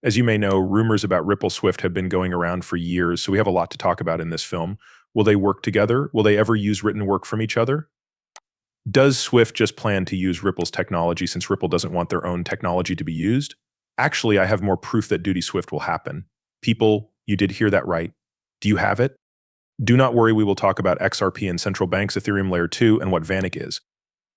As you may know, rumors about Ripple Swift have been going around for years, so we have a lot to talk about in this film. Will they work together? Will they ever use written work from each other? Does Swift just plan to use Ripple's technology since Ripple doesn't want their own technology to be used? Actually, I have more proof that Duty Swift will happen. People, you did hear that right. Do you have it? Do not worry, we will talk about XRP and central banks, Ethereum Layer 2, and what VanEck is.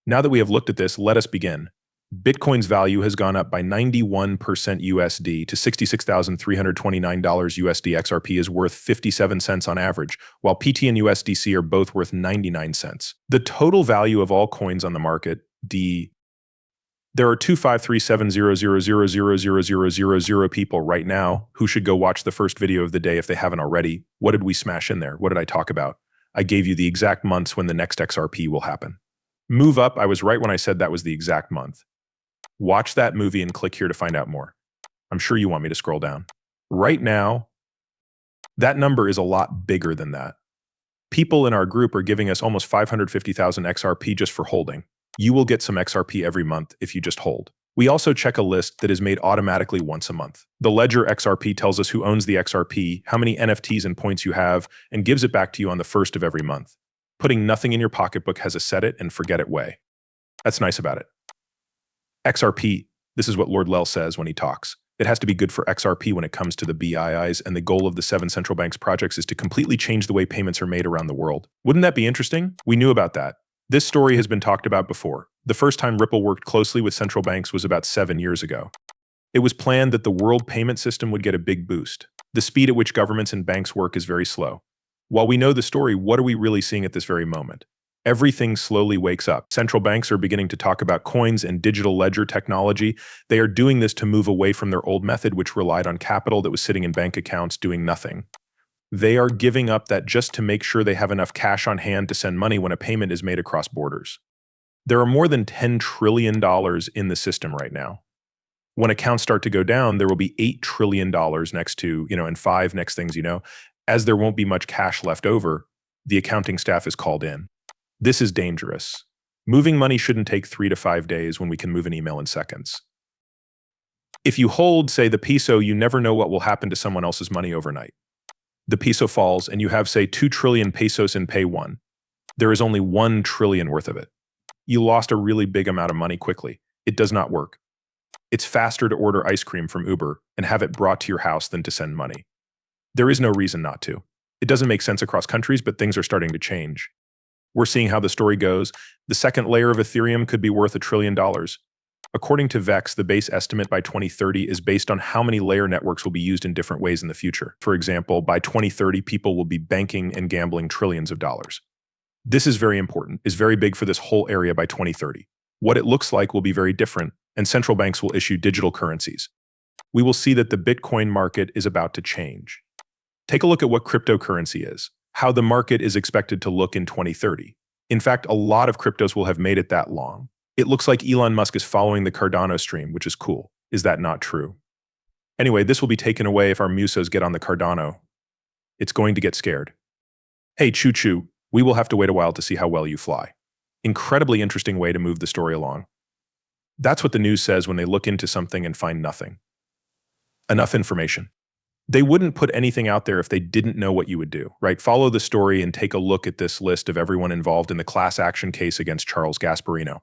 Now that we have looked at this, let us begin. Bitcoin's value has gone up by 91% USD to $66,329 USD. XRP is worth 57 cents on average, while PT and USDC are both worth 99 cents. The total value of all coins on the market, there are 25370000000 people right now who should go watch the first video of the day if they haven't already. What did we smash in there? What did I talk about? I gave you the exact months when the next XRP will happen. Move up, I was right when I said that was the exact month. Watch that movie and click here to find out more. I'm sure you want me to scroll down. Right now, that number is a lot bigger than that. People in our group are giving us almost 550,000 XRP just for holding. You will get some XRP every month if you just hold. We also check a list that is made automatically once a month. The ledger XRP tells us who owns the XRP, how many NFTs and points you have, and gives it back to you on the first of every month. Putting nothing in your pocketbook has a set it and forget it way. That's nice about it. XRP, this is what Lord Lel says when he talks. It has to be good for XRP when it comes to the BIIs, and the goal of the 7 central banks projects is to completely change the way payments are made around the world. Wouldn't that be interesting? We knew about that. This story has been talked about before. The first time Ripple worked closely with central banks was about 7 years ago. It was planned that the world payment system would get a big boost. The speed at which governments and banks work is very slow. While we know the story, what are we really seeing at this very moment? Everything slowly wakes up. Central banks are beginning to talk about coins and digital ledger technology. They are doing this to move away from their old method, which relied on capital that was sitting in bank accounts doing nothing. They are giving up that just to make sure they have enough cash on hand to send money when a payment is made across borders. There are more than $10 trillion in the system right now. When accounts start to go down, there will be $8 trillion next to, and 5 next things, as there won't be much cash left over, the accounting staff is called in. This is dangerous. Moving money shouldn't take 3 to 5 days when we can move an email in seconds. If you hold, say, the peso, you never know what will happen to someone else's money overnight. The peso falls and you have, say, 2 trillion pesos in pay one. There is only 1 trillion worth of it. You lost a really big amount of money quickly. It does not work. It's faster to order ice cream from Uber and have it brought to your house than to send money. There is no reason not to. It doesn't make sense across countries, but things are starting to change. We're seeing how the story goes. The second layer of Ethereum could be worth $1 trillion. According to VEX, the base estimate by 2030 is based on how many layer networks will be used in different ways in the future. For example, by 2030, people will be banking and gambling trillions of dollars. This is very important, is very big for this whole area by 2030. What it looks like will be very different, and central banks will issue digital currencies. We will see that the Bitcoin market is about to change. Take a look at what cryptocurrency is, how the market is expected to look in 2030. In fact, a lot of cryptos will have made it that long. It looks like Elon Musk is following the Cardano stream, which is cool. Is that not true? Anyway, this will be taken away if our musos get on the Cardano. It's going to get scared. Hey, choo-choo, we will have to wait a while to see how well you fly. Incredibly interesting way to move the story along. That's what the news says when they look into something and find nothing. Enough information. They wouldn't put anything out there if they didn't know what you would do, right? Follow the story and take a look at this list of everyone involved in the class action case against Charles Gasparino.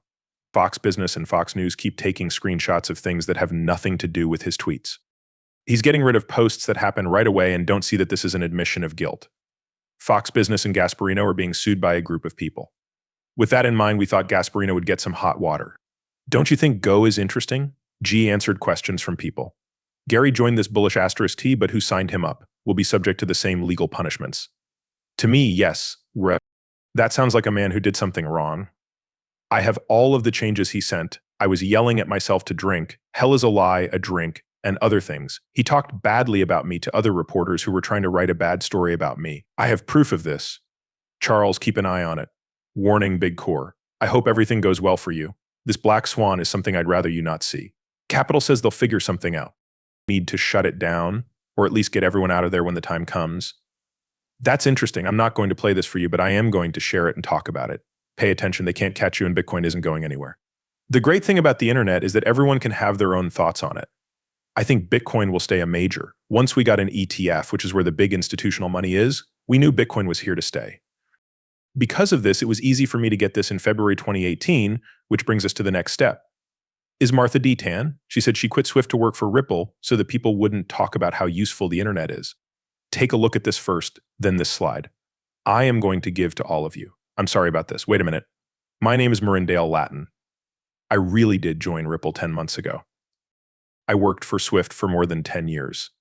Fox Business and Fox News keep taking screenshots of things that have nothing to do with his tweets. He's getting rid of posts that happen right away and don't see that this is an admission of guilt. Fox Business and Gasparino are being sued by a group of people. With that in mind, we thought Gasparino would get some hot water. Don't you think Go is interesting? G answered questions from people. Gary joined this bullish *T, but who signed him up will be subject to the same legal punishments. To me, yes, that sounds like a man who did something wrong. I have all of the changes he sent. I was yelling at myself to drink, hell is a lie, a drink, and other things. He talked badly about me to other reporters who were trying to write a bad story about me. I have proof of this. Charles, keep an eye on it. Warning, Big Core. I hope everything goes well for you. This black swan is something I'd rather you not see. Capital says they'll figure something out. Need to shut it down, or at least get everyone out of there when the time comes. That's interesting. I'm not going to play this for you, but I am going to share it and talk about it. Pay attention, they can't catch you and Bitcoin isn't going anywhere. The great thing about the internet is that everyone can have their own thoughts on it. I think Bitcoin will stay a major. Once we got an ETF, which is where the big institutional money is, we knew Bitcoin was here to stay. Because of this, it was easy for me to get this in February 2018, which brings us to the next step. Is Martha D. Tan? She said she quit Swift to work for Ripple so that people wouldn't talk about how useful the internet is. Take a look at this first, then this slide. I am going to give to all of you. I'm sorry about this. Wait a minute. My name is Marindale Latin. I really did join Ripple 10 months ago. I worked for Swift for more than 10 years.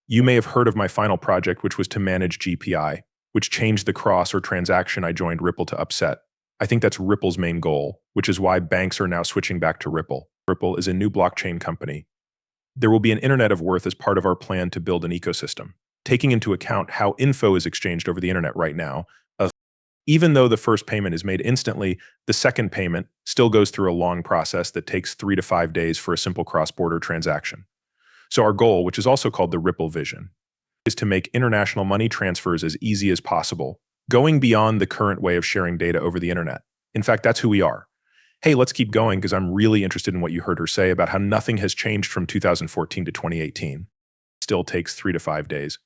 You may have heard of my final project, which was to manage GPI, which changed the cross or transaction I joined Ripple to upset. I think that's Ripple's main goal, which is why banks are now switching back to Ripple. Ripple is a new blockchain company. There will be an internet of worth as part of our plan to build an ecosystem, taking into account how info is exchanged over the internet right now. Even though the first payment is made instantly, the second payment still goes through a long process that takes 3 to 5 days for a simple cross-border transaction. So our goal, which is also called the Ripple vision, is to make international money transfers as easy as possible, going beyond the current way of sharing data over the internet. In fact, that's who we are. Hey, let's keep going because I'm really interested in what you heard her say about how nothing has changed from 2014 to 2018. It still takes 3 to 5 days.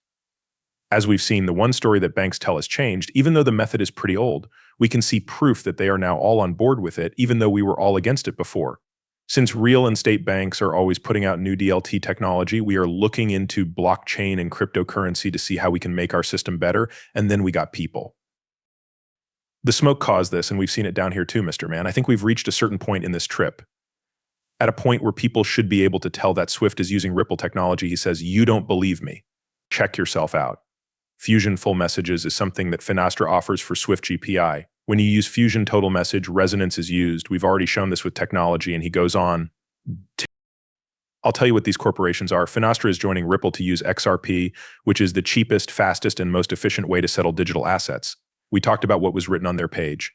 As we've seen, the one story that banks tell has changed. Even though the method is pretty old, we can see proof that they are now all on board with it, even though we were all against it before. Since real and state banks are always putting out new DLT technology, we are looking into blockchain and cryptocurrency to see how we can make our system better, and then we got people. The smoke caused this, and we've seen it down here too, Mr. Man. I think we've reached a certain point in this trip. At a point where people should be able to tell that Swift is using Ripple technology, he says, "You don't believe me. Check yourself out." Fusion full messages is something that Finastra offers for Swift GPI. When you use Fusion total message, resonance is used. We've already shown this with technology, and he goes on. I'll tell you what these corporations are. Finastra is joining Ripple to use XRP, which is the cheapest, fastest, and most efficient way to settle digital assets. We talked about what was written on their page.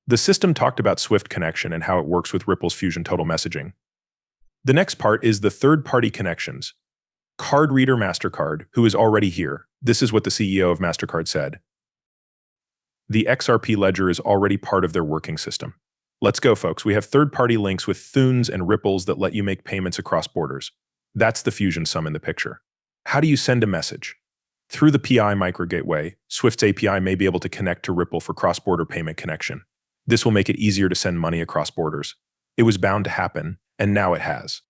The system talked about Swift connection and how it works with Ripple's Fusion total messaging. The next part is the third-party connections. Card reader MasterCard, who is already here. This is what the CEO of MasterCard said. The XRP ledger is already part of their working system. Let's go, folks. We have third-party links with Thuns and Ripples that let you make payments across borders. That's the Fusion sum in the picture. How do you send a message? Through the PI microgateway, Swift's API may be able to connect to Ripple for cross-border payment connection. This will make it easier to send money across borders. It was bound to happen, and now it has.